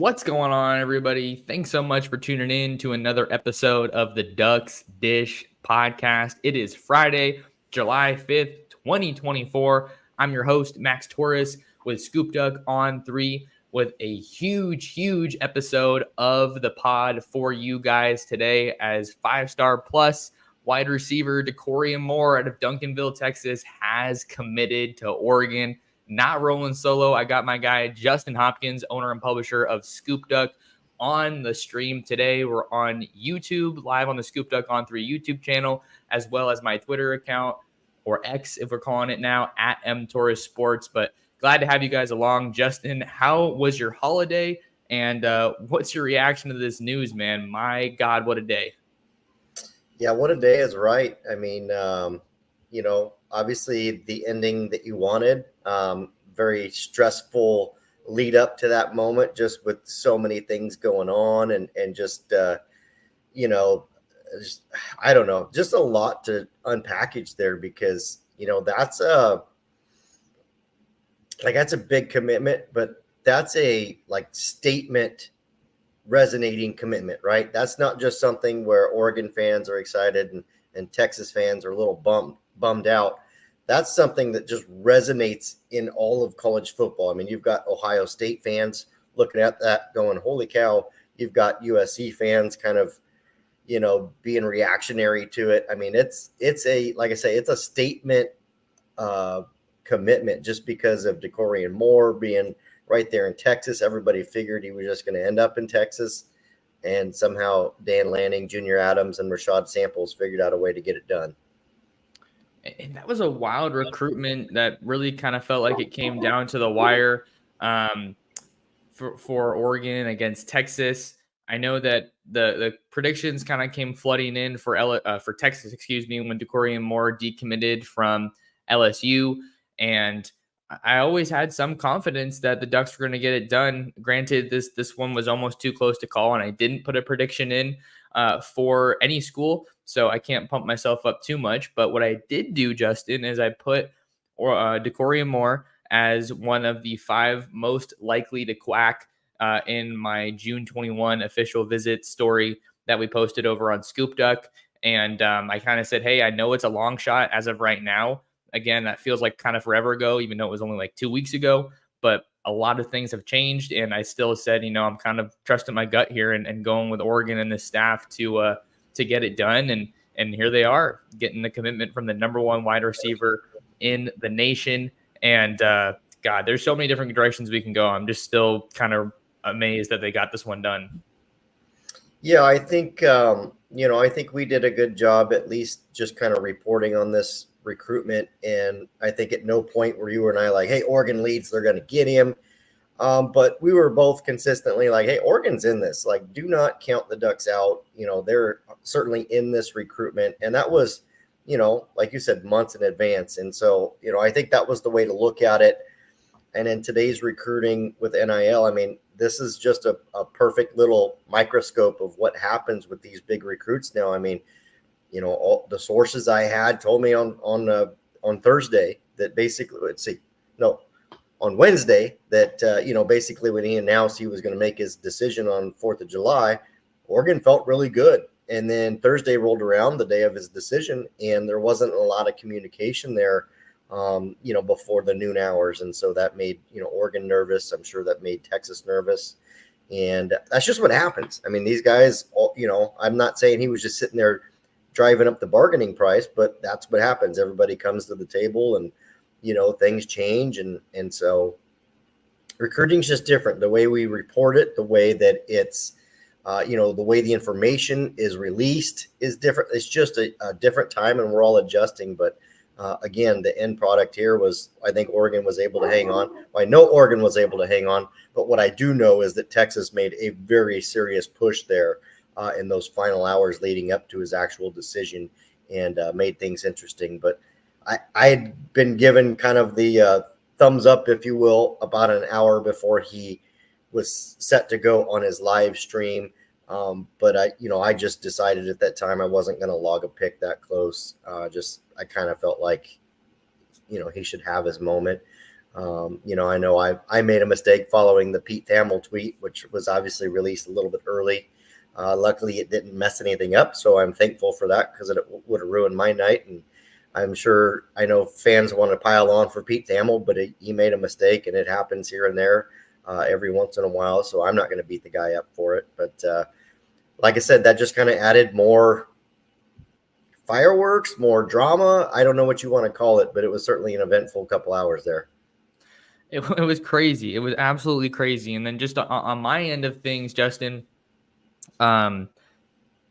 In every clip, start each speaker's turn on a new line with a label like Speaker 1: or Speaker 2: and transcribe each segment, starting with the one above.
Speaker 1: What's going on, everybody? Thanks so much for tuning in to another episode of the Ducks Dish podcast. It is Friday, July 5th, 2024. I'm your host, Max Torres, with ScoopDuck on 3, with a huge episode of the pod for you guys today, as 5-star plus wide receiver Dakorien Moore out of Duncanville, Texas, has committed to Oregon. Not rolling solo. I got my guy, Justin Hopkins, owner and publisher of ScoopDuck, on the stream today. We're on YouTube, live on the ScoopDuck on 3 YouTube channel, as well as my Twitter account, or X if we're calling it now, at @mtorresports. But glad to have you guys along. Justin, how was your holiday? And what's your reaction to this news, man? My God, what a day.
Speaker 2: Yeah, what a day is right. I mean, obviously the ending that you wanted, very stressful lead up to that moment, just with so many things going on and just, I don't know, just a lot to unpackage there because, that's a big commitment, but that's a statement resonating commitment, right? That's not just something where Oregon fans are excited and Texas fans are a little bummed out. That's something that just resonates in all of college football. I mean, you've got Ohio State fans looking at that going, holy cow. You've got USC fans kind of, being reactionary to it. I mean, it's a, like I say, it's a statement commitment just because of Dakorien Moore being right there in Texas. Everybody figured he was just going to end up in Texas, and somehow Dan Lanning, Junior Adams, and Rashad Samples figured out a way to get it done.
Speaker 1: And that was a wild recruitment that really kind of felt like it came down to the wire for Oregon against Texas. I know that the predictions kind of came flooding in for Texas, when Dakorien Moore decommitted from LSU, and I always had some confidence that the Ducks were going to get it done. Granted, this one was almost too close to call, and I didn't put a prediction in for any school, so I can't pump myself up too much. But what I did do, Justin, is I put Dakorien Moore as one of the 5 most likely to quack in my June 21 official visit story that we posted over on ScoopDuck. And I kind of said, hey, I know it's a long shot as of right now. Again, that feels like kind of forever ago, even though it was only like 2 weeks ago. But a lot of things have changed, and I still said, I'm kind of trusting my gut here and going with Oregon and the staff to get it done. And here they are, getting the commitment from the number 1 wide receiver in the nation. And God, there's so many different directions we can go. I'm just still kind of amazed that they got this one done.
Speaker 2: Yeah, I think I think we did a good job, at least just kind of reporting on this recruitment. And I think at no point were you and I like, hey, Oregon leads, they're going to get him. But we were both consistently like, hey, Oregon's in this. Like, do not count the Ducks out. They're certainly in this recruitment. And that was, like you said, months in advance. And so, I think that was the way to look at it. And in today's recruiting with NIL, I mean, this is just a perfect little microscope of what happens with these big recruits now. I mean, all the sources I had told me on Thursday that basically, on Wednesday that, basically when he announced he was going to make his decision on 4th of July, Oregon felt really good. And then Thursday rolled around, the day of his decision, and there wasn't a lot of communication there, before the noon hours. And so that made, Oregon nervous. I'm sure that made Texas nervous. And that's just what happens. I mean, these guys, I'm not saying he was just sitting there driving up the bargaining price, but that's what happens. Everybody comes to the table and, things change. And so recruiting is just different. The way we report it, the way that it's, the way the information is released is different. It's just a different time, and we're all adjusting. But again, the end product here was, I think Oregon was able to hang on. Well, I know Oregon was able to hang on, but what I do know is that Texas made a very serious push there in those final hours leading up to his actual decision, and made things interesting. But I had been given kind of the thumbs up, if you will, about an hour before he was set to go on his live stream. But I just decided at that time I wasn't going to log a pick that close. I kind of felt like, he should have his moment. I know I made a mistake following the Pete Thamel tweet, which was obviously released a little bit early. Luckily, it didn't mess anything up, so I'm thankful for that because it would have ruined my night. And I'm sure I know fans want to pile on for Pete Thamel, but he made a mistake, and it happens here and there every once in a while. So I'm not going to beat the guy up for it. But like I said, that just kind of added more fireworks, more drama. I don't know what you want to call it, but it was certainly an eventful couple hours there.
Speaker 1: It was crazy. It was absolutely crazy. And then just on my end of things, Justin, I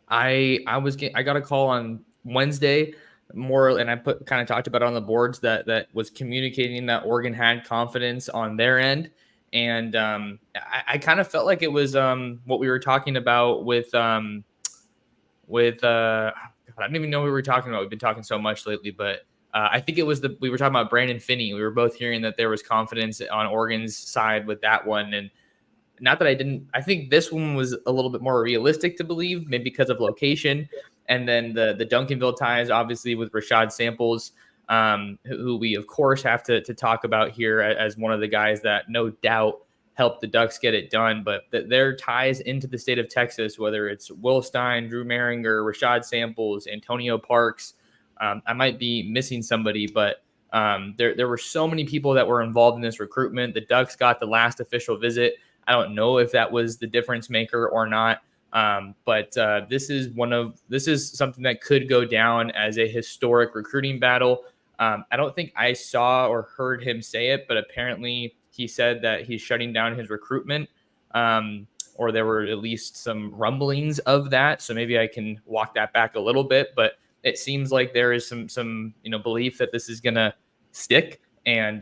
Speaker 1: got a call on Wednesday more, and I kind of talked about it on the boards that was communicating that Oregon had confidence on their end. And I kind of felt like it was what we were talking about with God, I don't even know what we were talking about. We've been talking so much lately, but I think it was we were talking about Brandon Finney. We were both hearing that there was confidence on Oregon's side with that one. And not that I think this one was a little bit more realistic to believe, maybe because of location. And then the Duncanville ties, obviously, with Rashad Samples, who we, of course, have to talk about here as one of the guys that no doubt helped the Ducks get it done. But their ties into the state of Texas, whether it's Will Stein, Drew Maringer, Rashad Samples, Antonio Parks, I might be missing somebody, but there were so many people that were involved in this recruitment. The Ducks got the last official visit. I don't know if that was the difference maker or not, but this is something that could go down as a historic recruiting battle. I don't think I saw or heard him say it, but apparently he said that he's shutting down his recruitment, or there were at least some rumblings of that. So maybe I can walk that back a little bit, but it seems like there is some belief that this is going to stick. And,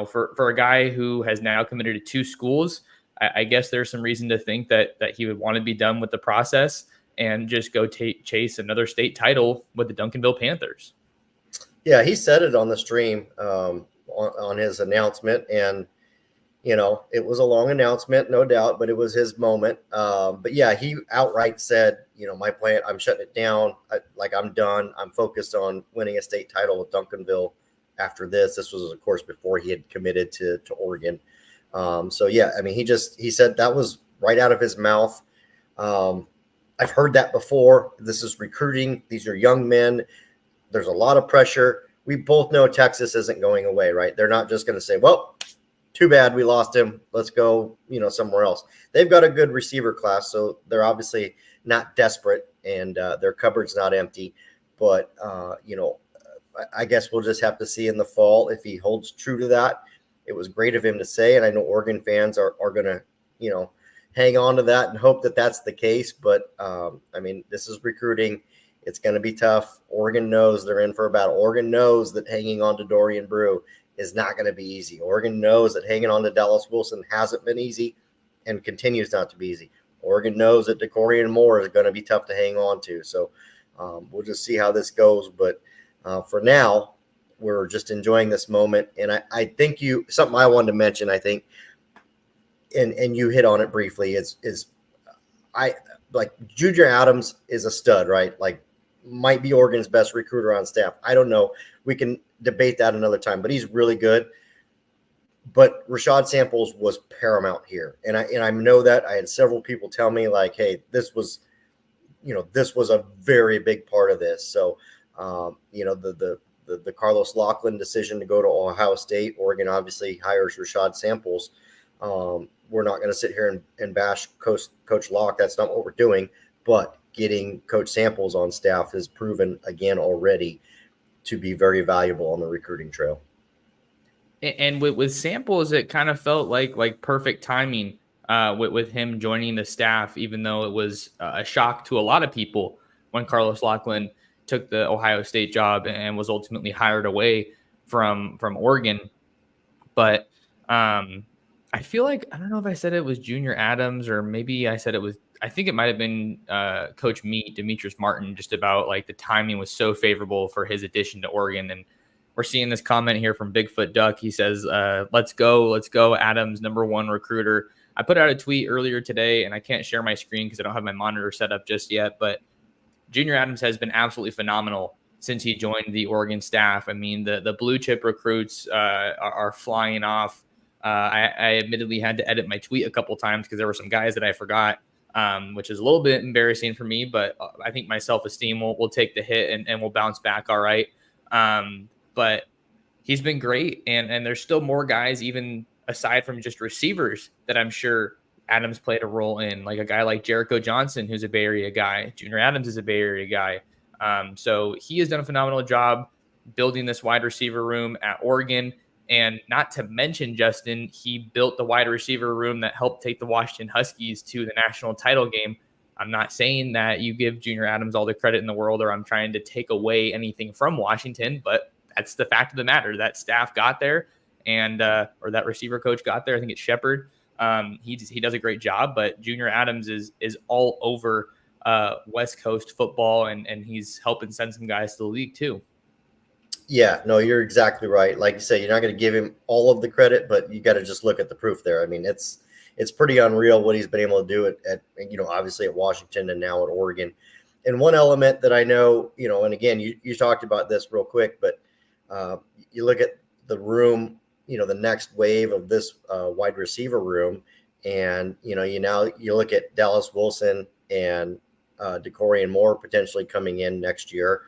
Speaker 1: for a guy who has now committed to 2 schools, I guess there's some reason to think that he would want to be done with the process and just go chase another state title with the Duncanville Panthers.
Speaker 2: Yeah, he said it on the stream on his announcement. And, it was a long announcement, no doubt, but it was his moment. But yeah, he outright said, my plan, I'm shutting it down. I'm done. I'm focused on winning a state title with Duncanville after this. This was, of course, before he had committed to Oregon. So yeah, I mean, he said that was right out of his mouth. I've heard that before. This is recruiting. These are young men. There's a lot of pressure. We both know Texas isn't going away, right? They're not just going to say, well, too bad we lost him. Let's go, somewhere else. They've got a good receiver class, so they're obviously not desperate, and their cupboard's not empty. But, I guess we'll just have to see in the fall if he holds true to that. It was great of him to say, and I know Oregon fans are going to, hang on to that and hope that that's the case. But, this is recruiting. It's going to be tough. Oregon knows they're in for a battle. Oregon knows that hanging on to Dorian Moore is not going to be easy. Oregon knows that hanging on to Dallas Wilson hasn't been easy and continues not to be easy. Oregon knows that Dakorien Moore is going to be tough to hang on to. So we'll just see how this goes. But for now, we're just enjoying this moment. And I think something I wanted to mention, I think, and you hit on it briefly, is Junior Adams is a stud, right? Might be Oregon's best recruiter on staff. I don't know. We can debate that another time, but he's really good. But Rashad Samples was paramount here. And I know that. I had several people tell me, hey, this was a very big part of this. So, the Carlos Loughlin decision to go to Ohio State, Oregon obviously hires Rashad Samples. We're not going to sit here and bash Coach Locke. That's not what we're doing. But getting Coach Samples on staff has proven again already to be very valuable on the recruiting trail.
Speaker 1: And with Samples, it kind of felt like perfect timing with him joining the staff, even though it was a shock to a lot of people when Carlos Loughlin took the Ohio State job and was ultimately hired away from Oregon. But I feel like, I don't know if I said it was Junior Adams, or maybe I said I think it might have been Coach Demetrius Martin, just about the timing was so favorable for his addition to Oregon. And we're seeing this comment here from Bigfoot Duck. He says, let's go, Adams, #1 recruiter. I put out a tweet earlier today, and I can't share my screen because I don't have my monitor set up just yet, but Junior Adams has been absolutely phenomenal since he joined the Oregon staff. I mean, the blue chip recruits are flying off. I admittedly had to edit my tweet a couple times because there were some guys that I forgot, which is a little bit embarrassing for me, but I think my self-esteem will take the hit and we'll bounce back all right. But he's been great, and there's still more guys, even aside from just receivers, that I'm sure Adams played a role in, like a guy like Jericho Johnson, who's a Bay Area guy. Junior Adams is a Bay Area guy. So he has done a phenomenal job building this wide receiver room at Oregon. And not to mention, Justin, he built the wide receiver room that helped take the Washington Huskies to the national title game. I'm not saying that you give Junior Adams all the credit in the world, or I'm trying to take away anything from Washington, but that's the fact of the matter. That staff got there, and or that receiver coach got there. I think it's Shepard. He does a great job, but Junior Adams is all over West Coast football, and he's helping send some guys to the league too.
Speaker 2: Yeah, no, you're exactly right. Like you say, you're not going to give him all of the credit, but you got to just look at the proof there. I mean, it's pretty unreal what he's been able to do at obviously at Washington and now at Oregon. And one element that I know, and again, you talked about this real quick, but you look at the room, the next wave of this wide receiver room, and you look at Dallas Wilson and Dakorien Moore potentially coming in next year.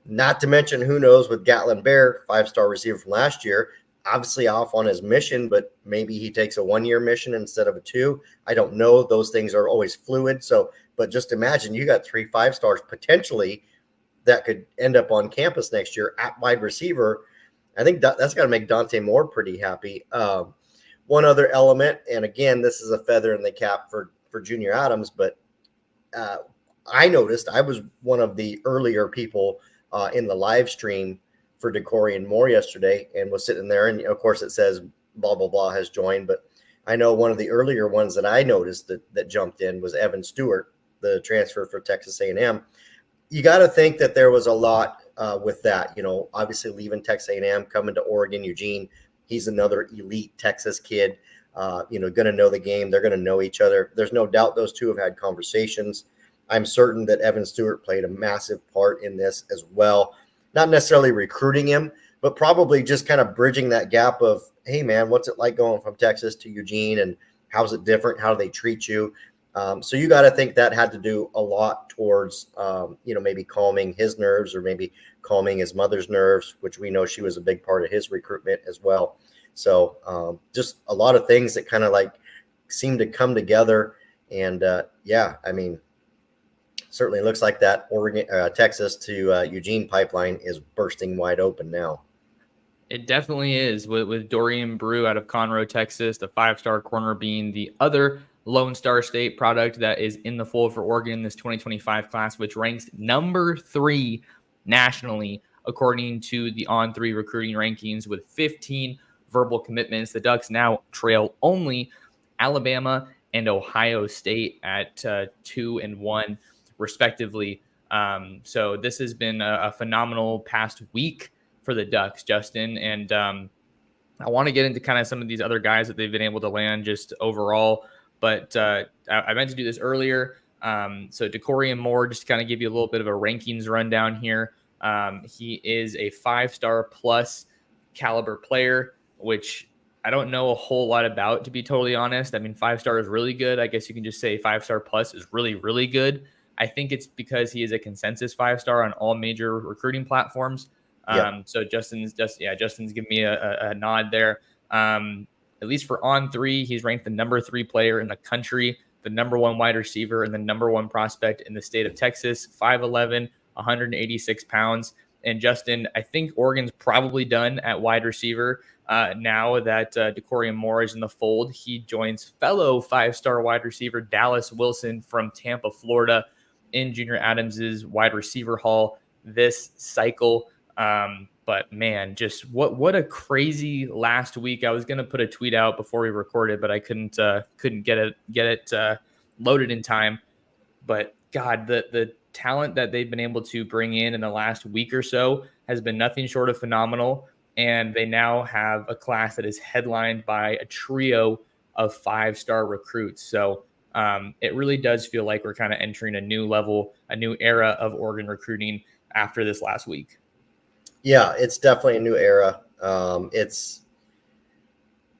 Speaker 2: Not to mention, who knows, with Gatlin Bear, 5-star receiver from last year, obviously off on his mission, but maybe he takes a 1-year mission instead of a 2. I don't know. Those things are always fluid. So, but just imagine you got 3 5-stars potentially that could end up on campus next year at wide receiver. I think that's got to make Dante Moore pretty happy. One other element, and again, this is a feather in the cap for Junior Adams, but I noticed I was one of the earlier people in the live stream for Dakorien Moore yesterday, and was sitting there, and of course it says blah blah blah has joined, but I know one of the earlier ones that I noticed that jumped in was Evan Stewart, the transfer for Texas A&M. You got to think that there was a lot with that, obviously leaving Texas A&M, coming to Oregon. Eugene, he's another elite Texas kid, going to know the game. They're going to know each other. There's no doubt those two have had conversations. I'm certain that Evan Stewart played a massive part in this as well. Not necessarily recruiting him, but probably just kind of bridging that gap of, hey, man, what's it like going from Texas to Eugene, and how's it different? How do they treat you? So you got to think that had to do a lot towards, maybe calming his nerves, or maybe calming his mother's nerves, which we know she was a big part of his recruitment as well. So just a lot of things that kind of like seem to come together. And certainly looks like that Oregon, Texas to Eugene pipeline is bursting wide open now.
Speaker 1: It definitely is, with Dorian Moore out of Conroe, Texas, the 5-star corner being the other Lone Star State product that is in the fold for Oregon in this 2025 class, which ranks number 3 nationally according to the On3 recruiting rankings, with 15 verbal commitments. The Ducks now trail only Alabama and Ohio State at 2 and 1 respectively. So this has been a phenomenal past week for the Ducks, Justin. And I want to get into kind of some of these other guys that they've been able to land just overall. But I meant to do this earlier. So Dakorien Moore, just to kind of give you a little bit of a rankings rundown here. He is a 5-star plus caliber player, which I don't know a whole lot about, to be totally honest. I mean, 5-star is really good. I guess you can just say 5-star plus is really, really good. I think it's because he is a consensus 5-star on all major recruiting platforms. So Justin's giving me a nod there. At least for On3, he's ranked the number 3 player in the country, the number 1 wide receiver, and the number 1 prospect in the state of Texas. 5'11", 186 pounds. And Justin, I think Oregon's probably done at wide receiver now that Dakorien Moore is in the fold. He joins fellow 5-star wide receiver Dallas Wilson from Tampa, Florida, in Junior Adams's wide receiver haul this cycle. But man, just what a crazy last week. I was going to put a tweet out before we recorded, but I couldn't get it loaded in time. But God, the talent that they've been able to bring in the last week or so has been nothing short of phenomenal. And they now have a class that is headlined by a trio of 5-star recruits. So it really does feel like we're kind of entering a new level, a new era of Oregon recruiting after this last week.
Speaker 2: Yeah, it's definitely a new era.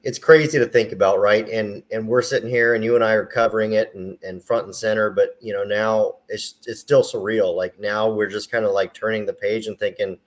Speaker 2: It's crazy to think about, right? And we're sitting here and you and I are covering it and front and center, but now it's still surreal. Like now we're just kind of like turning the page and thinking,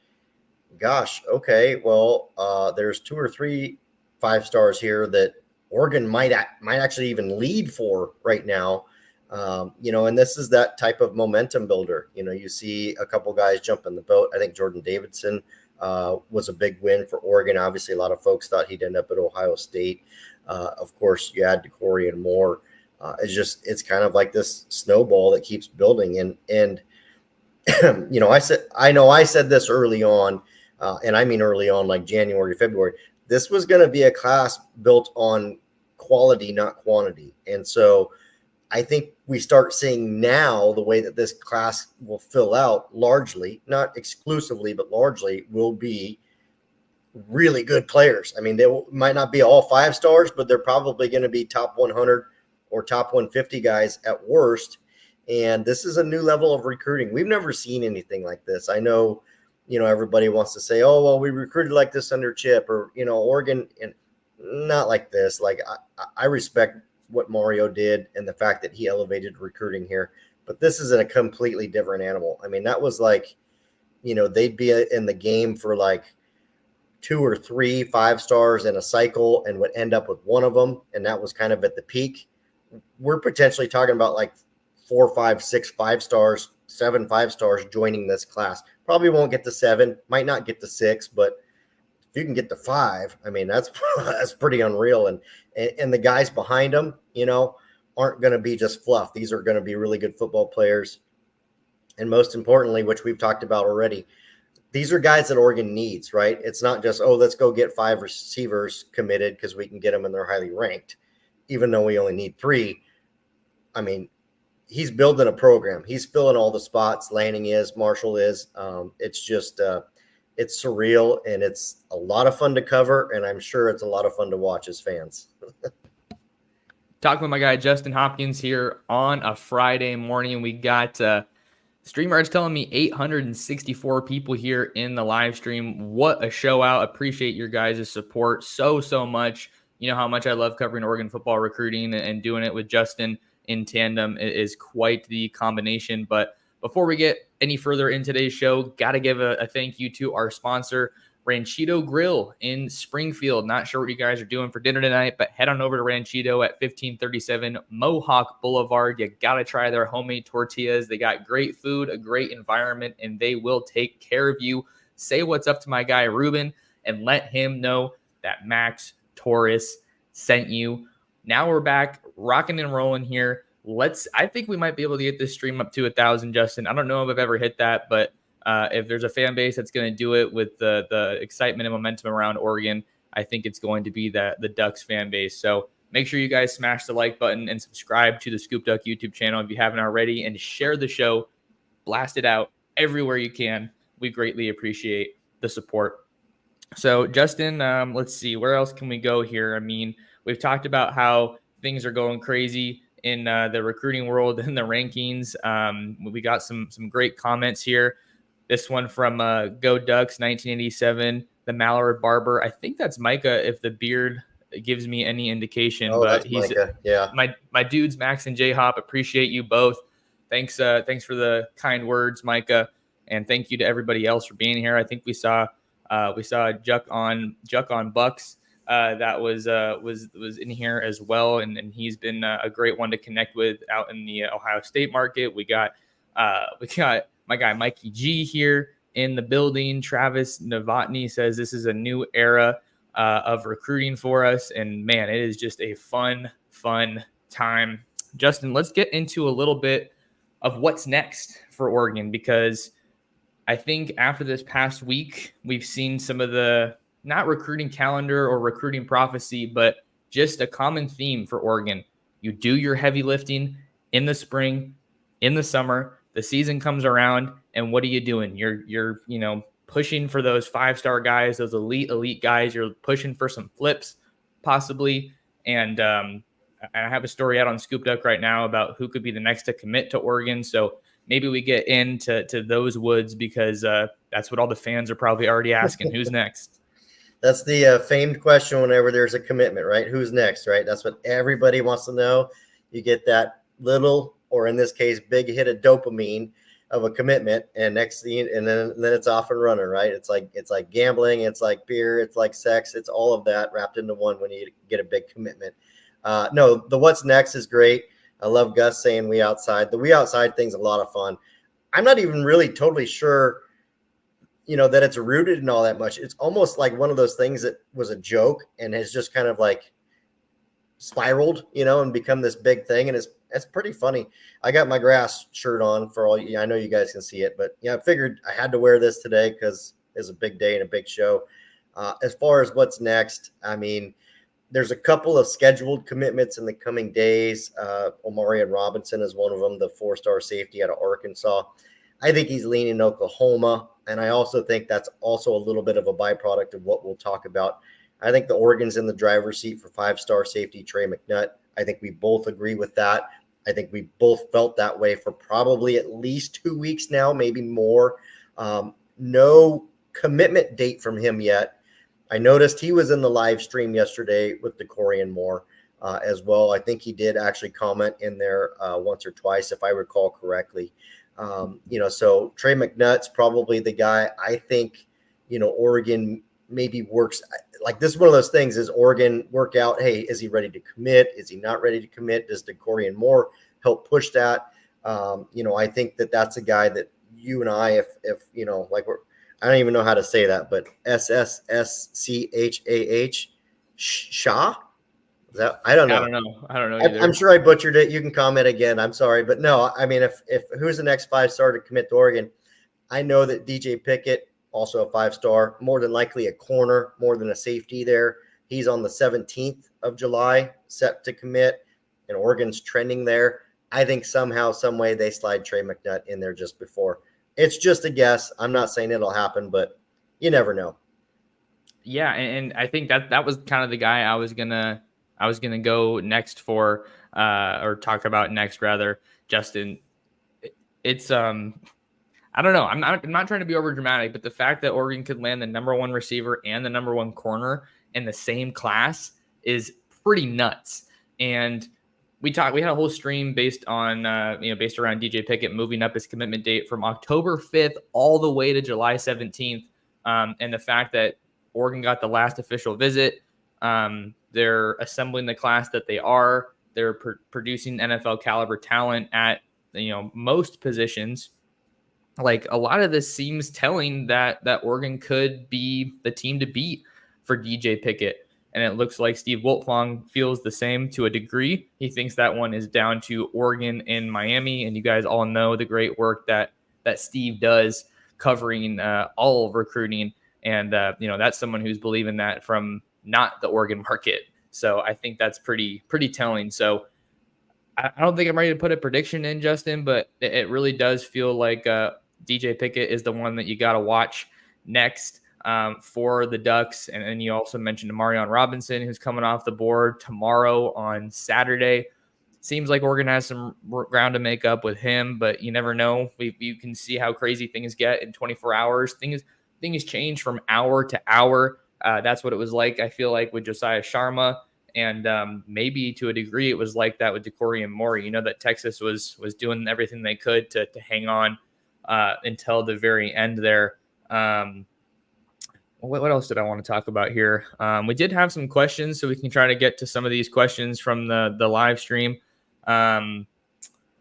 Speaker 2: gosh, okay, well, there's 2 or 3 5-stars here that Oregon might actually even lead for right now. And this is that type of momentum builder. You see a couple guys jump in the boat. I think Jordan Davidson was a big win for Oregon. Obviously, a lot of folks thought he'd end up at Ohio State. Of course, you add Dakorien Moore. It's kind of like this snowball that keeps building. And I said this early on, and I mean early on, like January, February. This was going to be a class built on quality, not quantity. And so I think we start seeing now the way that this class will fill out largely, not exclusively, but largely will be really good players. I mean, might not be all 5-stars, but they're probably going to be top 100 or top 150 guys at worst. And this is a new level of recruiting. We've never seen anything like this. I know, everybody wants to say, oh, well, we recruited like this under Chip or, Oregon, and not like this. Like I respect what Mario did and the fact that he elevated recruiting here, but this is a completely different animal. I mean, that was like, they'd be in the game for like 2 or 3 5-stars in a cycle and would end up with one of them. And that was kind of at the peak. We're potentially talking about like 4, 5, 6 5-stars, 7 5-stars joining this class. Probably won't get to 7, might not get to 6, but if you can get to 5, I mean, that's pretty unreal. And the guys behind them, aren't going to be just fluff. These are going to be really good football players. And most importantly, which we've talked about already, these are guys that Oregon needs, right? It's not just, let's go get 5 receivers committed because we can get them and they're highly ranked, even though we only need 3. I mean, he's building a program. He's filling all the spots. Lanning is, Marshall is. It's just it's surreal, and it's a lot of fun to cover, and I'm sure it's a lot of fun to watch as fans.
Speaker 1: Talking with my guy Justin Hopkins here on a Friday morning. We got StreamYard's telling me 864 people here in the live stream. What a show out. Appreciate your guys' support so much. You know how much I love covering Oregon football recruiting, and doing it with Justin in tandem is quite the combination. But before we get any further in today's show, got to give a thank you to our sponsor, Ranchito Grill in Springfield. Not sure what you guys are doing for dinner tonight, but head on over to Ranchito at 1537 Mohawk Boulevard. You got to try their homemade tortillas. They got great food, a great environment, and they will take care of you. Say what's up to my guy Ruben and let him know that Max Torres sent you. Now we're back rocking and rolling here. I think we might be able to get this stream up to 1,000, Justin. I don't know if I've ever hit that, but if there's a fan base that's going to do it with the excitement and momentum around Oregon, I think it's going to be the Ducks fan base. So make sure you guys smash the like button and subscribe to the ScoopDuck YouTube channel if you haven't already, and share the show. Blast it out everywhere you can. We greatly appreciate the support. So Justin, let's see, where else can we go here? I mean, we've talked about how things are going crazy in the recruiting world and the rankings. We got some great comments here. This one from Go Ducks 1987, the Mallard Barber. I think that's Micah, if the beard gives me any indication.
Speaker 2: Oh,
Speaker 1: but
Speaker 2: that's Micah. Yeah.
Speaker 1: My dudes, Max and J Hop, appreciate you both. Thanks for the kind words, Micah, and thank you to everybody else for being here. I think we saw Juck on Bucks. That was in here as well, and he's been a great one to connect with out in the Ohio State market. We got my guy Mikey G here in the building. Travis Novotny says this is a new era of recruiting for us, and man, it is just a fun time. Justin, let's get into a little bit of what's next for Oregon, because I think after this past week, we've seen some of the, not recruiting calendar or recruiting prophecy, but just a common theme for Oregon. You do your heavy lifting in the spring, in the summer, the season comes around, and what are you doing? You're pushing for those 5-star guys, those elite guys. You're pushing for some flips possibly. And I have a story out on ScoopDuck right now about who could be the next to commit to Oregon. So maybe we get into those woods because that's what all the fans are probably already asking. Who's next?
Speaker 2: That's the famed question whenever there's a commitment, right? Who's next, right? That's what everybody wants to know. You get that little, or in this case, big hit of dopamine of a commitment, and next thing, and then it's off and running, right? It's like gambling, it's like beer, it's like sex, it's all of that wrapped into one when you get a big commitment. No, the what's next is great. I love Gus saying we outside. The we outside thing's a lot of fun. I'm not even really totally sure, that it's rooted in all that much. It's almost like one of those things that was a joke and has just kind of like spiraled, and become this big thing. And it's pretty funny. I got my grass shirt on for all you. I know you guys can see it, but I figured I had to wear this today because it's a big day and a big show. As far as what's next, I mean, there's a couple of scheduled commitments in the coming days. Omarion Robinson is one of them, the 4-star safety out of Arkansas. I think he's leaning Oklahoma, and I also think that's also a little bit of a byproduct of what we'll talk about. I think the Oregon's in the driver's seat for 5-star safety Trey McNutt. I think we both agree with that. I think we both felt that way for probably at least 2 weeks now, maybe more. No commitment date from him yet. I noticed he was in the live stream yesterday with Dakorien Moore as well. I think he did actually comment in there once or twice, if I recall correctly. So Trey McNutt's probably the guy I think, Oregon maybe works. Like, this is one of those things. Is Oregon work out, hey, is he ready to commit? Is he not ready to commit? Does Dakorien Moore help push that? I think that's a guy that you and I, if I don't even know how to say that, but SSSCHAH, Shah? I don't know.
Speaker 1: I don't know either.
Speaker 2: I'm sure I butchered it. You can comment again. I'm sorry. But no, I mean, if who's the next 5-star to commit to Oregon? I know that DJ Pickett, also a 5-star, more than likely a corner, more than a safety there. He's on the 17th of July, set to commit, and Oregon's trending there. I think somehow, some way they slide Trey McNutt in there just before. It's just a guess. I'm not saying it'll happen, but you never know.
Speaker 1: Yeah, and I think that was kind of the guy I was gonna go next for, or talk about next rather, Justin. It's I don't know. I'm not trying to be over dramatic, but the fact that Oregon could land the number 1 receiver and the number 1 corner in the same class is pretty nuts. And we had a whole stream based on based around DJ Pickett moving up his commitment date from October 5th all the way to July 17th, and the fact that Oregon got the last official visit. They're assembling the class that they are. They're producing NFL caliber talent at most positions. Like, a lot of this seems telling that Oregon could be the team to beat for DJ Pickett. And it looks like Steve Wiltfong feels the same to a degree. He thinks that one is down to Oregon and Miami. And you guys all know the great work that Steve does covering all of recruiting. And, that's someone who's believing that from not the Oregon market. So I think that's pretty telling. So I don't think I'm ready to put a prediction in, Justin, but it really does feel like DJ Pickett is the one that you got to watch next for the Ducks. And then you also mentioned Omarion Robinson, who's coming off the board tomorrow on Saturday. Seems like Oregon has some ground to make up with him, but you never know. You can see how crazy things get in 24 hours. Things change from hour to hour. That's what it was like, I feel like, with Josiah Sharma. And maybe to a degree it was like that with Dakorien Moore. That Texas was doing everything they could to hang on until the very end there. What else did I want to talk about here? We did have some questions, so we can try to get to some of these questions from the live stream.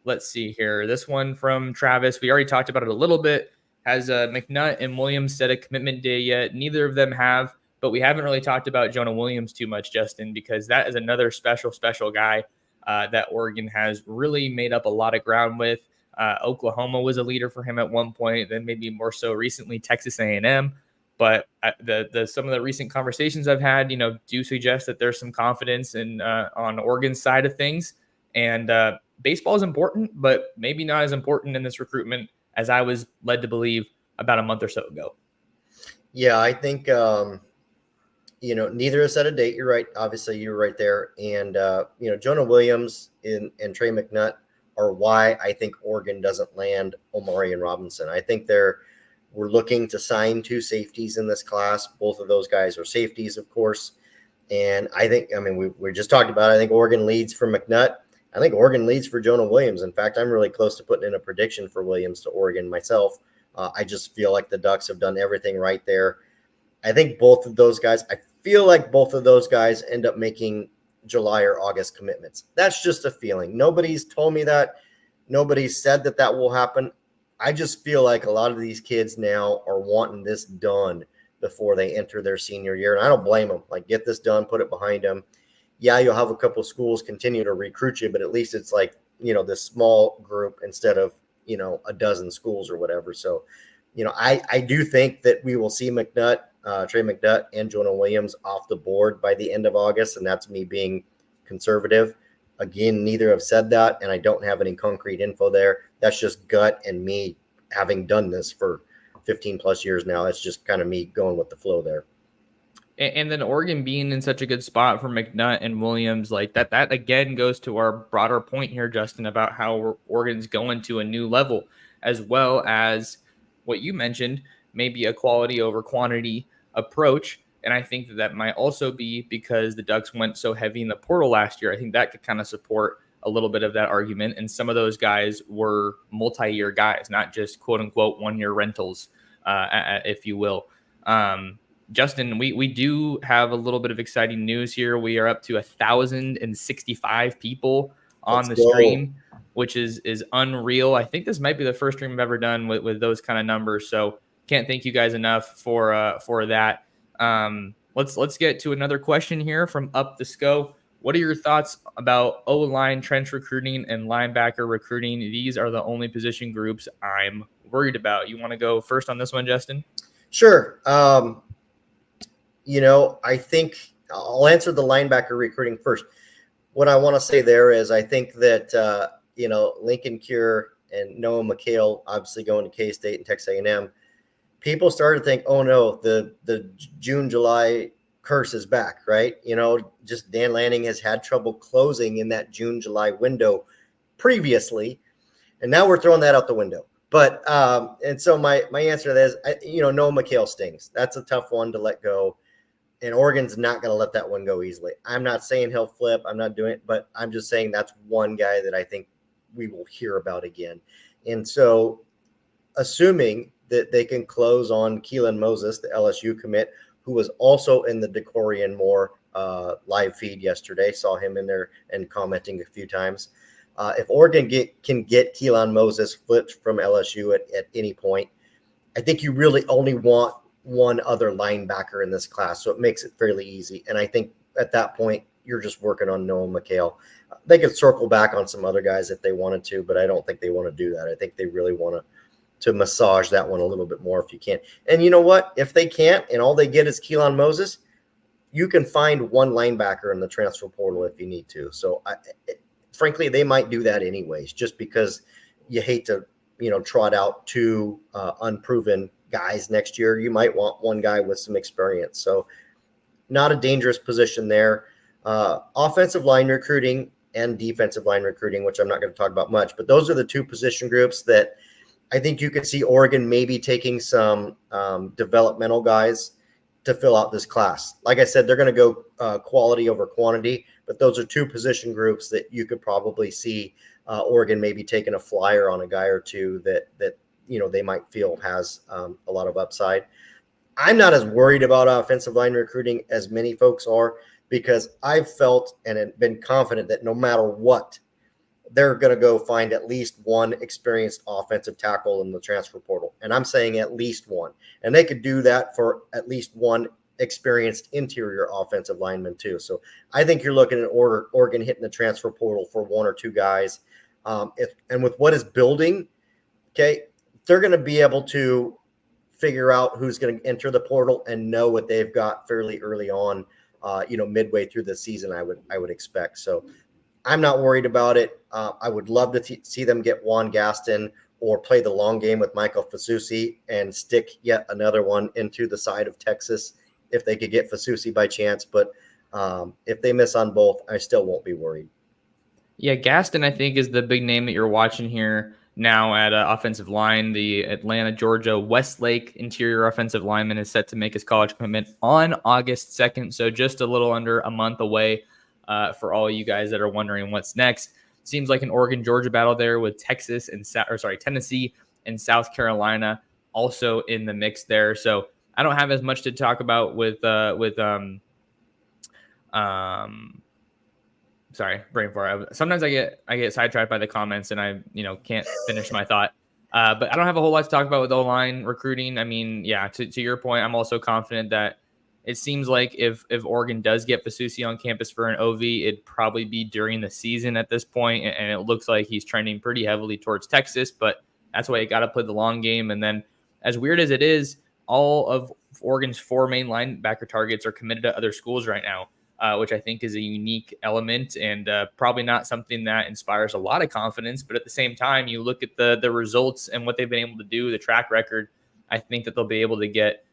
Speaker 1: Let's see here. This one from Travis. We already talked about it a little bit. Has McNutt and Williams set a commitment day yet? Neither of them have. But we haven't really talked about Jonah Williams too much, Justin, because that is another special guy that Oregon has really made up a lot of ground with. Oklahoma was a leader for him at one point, then maybe more so recently Texas A&M. But some of the recent conversations I've had, do suggest that there's some confidence in on Oregon's side of things. And baseball is important, but maybe not as important in this recruitment as I was led to believe about a month or so ago.
Speaker 2: Yeah, I think neither has set a date. You're right. Obviously, you're right there. And, Jonah Williams and Trey McNutt are why I think Oregon doesn't land Omari and Robinson. I think we're looking to sign 2 safeties in this class. Both of those guys are safeties, of course. And we just talked about it. I think Oregon leads for McNutt. I think Oregon leads for Jonah Williams. In fact, I'm really close to putting in a prediction for Williams to Oregon myself. I just feel like the Ducks have done everything right there. I think I feel like both of those guys end up making July or August commitments. That's just a feeling. Nobody's told me that. Nobody's said that will happen. I just feel like a lot of these kids now are wanting this done before they enter their senior year. And I don't blame them. Like, get this done, put it behind them. Yeah, you'll have a couple of schools continue to recruit you, but at least it's like, this small group instead of, a dozen schools or whatever. So, I do think that we will see Trey McNutt and Jonah Williams off the board by the end of August. And that's me being conservative. Again, neither have said that, and I don't have any concrete info there. That's just gut and me having done this for 15 plus years now. It's just kind of me going with the flow there.
Speaker 1: And then Oregon being in such a good spot for McNutt and Williams, like that again goes to our broader point here, Justin, about how Oregon's going to a new level, as well as what you mentioned, maybe a quality over quantity approach. And I think that might also be because the Ducks went so heavy in the portal last year. I think that could kind of support a little bit of that argument. And some of those guys were multi-year guys, not just quote unquote 1-year rentals, if you will. Justin, we do have a little bit of exciting news here. We are up to 1,065 people on the stream, which is unreal. I think this might be the first stream I've ever done with those kind of numbers. So can't thank you guys enough for that. Let's get to another question here from Up the Sco. What are your thoughts about O-line trench recruiting and linebacker recruiting? These are the only position groups I'm worried about. You want to go first on this one, Justin?
Speaker 2: Sure. I think I'll answer the linebacker recruiting first. What I want to say there is I think that, Lincoln Cure and Noah McHale, obviously going to K-State and Texas A&M, people started to think, oh, no, the June, July curse is back, right? Just Dan Lanning has had trouble closing in that June, July window previously, and now we're throwing that out the window. But and so my answer to that is, Noah McHale stings. That's a tough one to let go. And Oregon's not going to let that one go easily. I'm not saying he'll flip. I'm not doing it, but I'm just saying that's one guy that I think we will hear about again. And so assuming that they can close on Keelan Moses, the LSU commit, who was also in the Dakorien Moore live feed yesterday, saw him in there and commenting a few times. If Oregon can get Keelan Moses flipped from LSU at any point, I think you really only want one other linebacker in this class, so it makes it fairly easy. And I think at that point, you're just working on Noah McHale. They could circle back on some other guys if they wanted to, but I don't think they want to do that. I think they really want to massage that one a little bit more if you can. And you know what? If they can't and all they get is Keelan Moses, you can find one linebacker in the transfer portal if you need to. So frankly, they might do that anyways, just because you hate to, trot out 2 unproven guys next year. You might want one guy with some experience. So not a dangerous position there. Offensive line recruiting and defensive line recruiting, which I'm not going to talk about much, but those are the 2 position groups that I think you could see Oregon maybe taking some developmental guys to fill out this class. Like I said, they're going to go quality over quantity, but those are 2 position groups that you could probably see Oregon maybe taking a flyer on a guy or 2 that they might feel has a lot of upside. I'm not as worried about offensive line recruiting as many folks are, because I've felt and been confident that no matter what, they're going to go find at least one experienced offensive tackle in the transfer portal. And I'm saying at least one. And they could do that for at least one experienced interior offensive lineman too. So I think you're looking at Oregon hitting the transfer portal for 1 or 2 guys. And with what is building, okay, they're going to be able to figure out who's going to enter the portal and know what they've got fairly early on, midway through the season, I would expect. So I'm not worried about it. I would love to see them get Juan Gaston or play the long game with Michael Fasusi and stick yet another one into the side of Texas if they could get Fasusi by chance, but if they miss on both, I still won't be worried.
Speaker 1: Yeah, Gaston, I think, is the big name that you're watching here now at offensive line. The Atlanta, Georgia, Westlake interior offensive lineman is set to make his college commitment on August 2nd. So just a little under a month away for all you guys that are wondering what's next. Seems like an Oregon-Georgia battle there with Texas and Tennessee and South Carolina also in the mix there. So I don't have as much to talk about with sorry, brain fart. Sometimes I get sidetracked by the comments and I can't finish my thought. But I don't have a whole lot to talk about with O-line recruiting. I mean, yeah, to your point, I'm also confident that it seems like if Oregon does get Fasusi on campus for an OV, it'd probably be during the season at this point, and it looks like he's trending pretty heavily towards Texas. But that's why you got to play the long game. And then, as weird as it is, all of Oregon's 4 main linebacker targets are committed to other schools right now. Which I think is a unique element and probably not something that inspires a lot of confidence. But at the same time, you look at the results and what they've been able to do, the track record, I think that they'll be able to get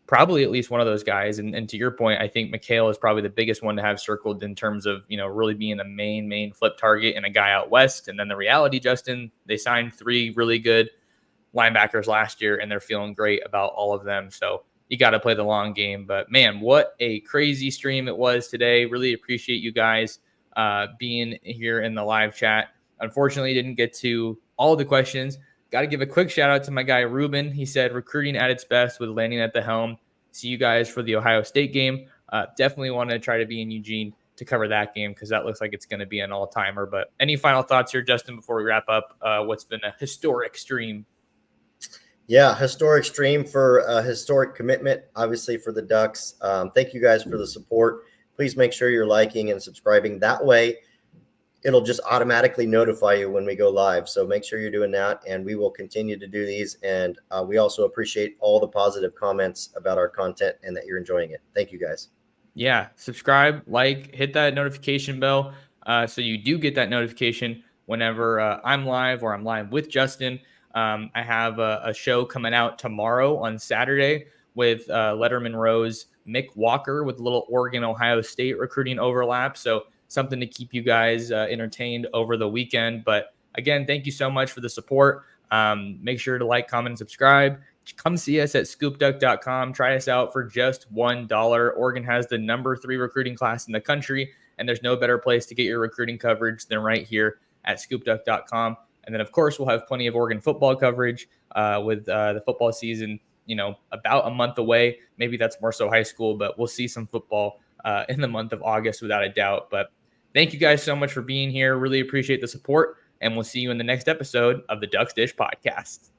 Speaker 1: probably at least one of those guys. And to your point, I think McHale is probably the biggest one to have circled in terms of, really being a main flip target and a guy out west. And then the reality, Justin, they signed 3 really good linebackers last year, and they're feeling great about all of them. So you got to play the long game. But man, what a crazy stream it was today. Really appreciate you guys being here in the live chat. Unfortunately, didn't get to all the questions. Got to give a quick shout out to my guy, Ruben. He said, recruiting at its best with landing at the helm. See you guys for the Ohio State game. Definitely want to try to be in Eugene to cover that game because that looks like it's going to be an all-timer. But any final thoughts here, Justin, before we wrap up what's been a historic stream?
Speaker 2: Yeah, historic stream for a historic commitment, obviously, for the Ducks. Thank you guys for the support. Please make sure you're liking and subscribing. That way, it'll just automatically notify you when we go live. So make sure you're doing that, and we will continue to do these. And we also appreciate all the positive comments about our content and that you're enjoying it. Thank you, guys.
Speaker 1: Yeah, subscribe, like, hit that notification bell so you do get that notification whenever I'm live or I'm live with Justin. I have a show coming out tomorrow on Saturday with Letterman Rose, Mick Walker with a little Oregon-Ohio State recruiting overlap. So something to keep you guys entertained over the weekend. But again, thank you so much for the support. Make sure to like, comment, and subscribe. Come see us at ScoopDuck.com. Try us out for just $1. Oregon has the number 3 recruiting class in the country, and there's no better place to get your recruiting coverage than right here at ScoopDuck.com. And then, of course, we'll have plenty of Oregon football coverage with the football season, about a month away. Maybe that's more so high school, but we'll see some football in the month of August without a doubt. But thank you guys so much for being here. Really appreciate the support, and we'll see you in the next episode of the Ducks Dish Podcast.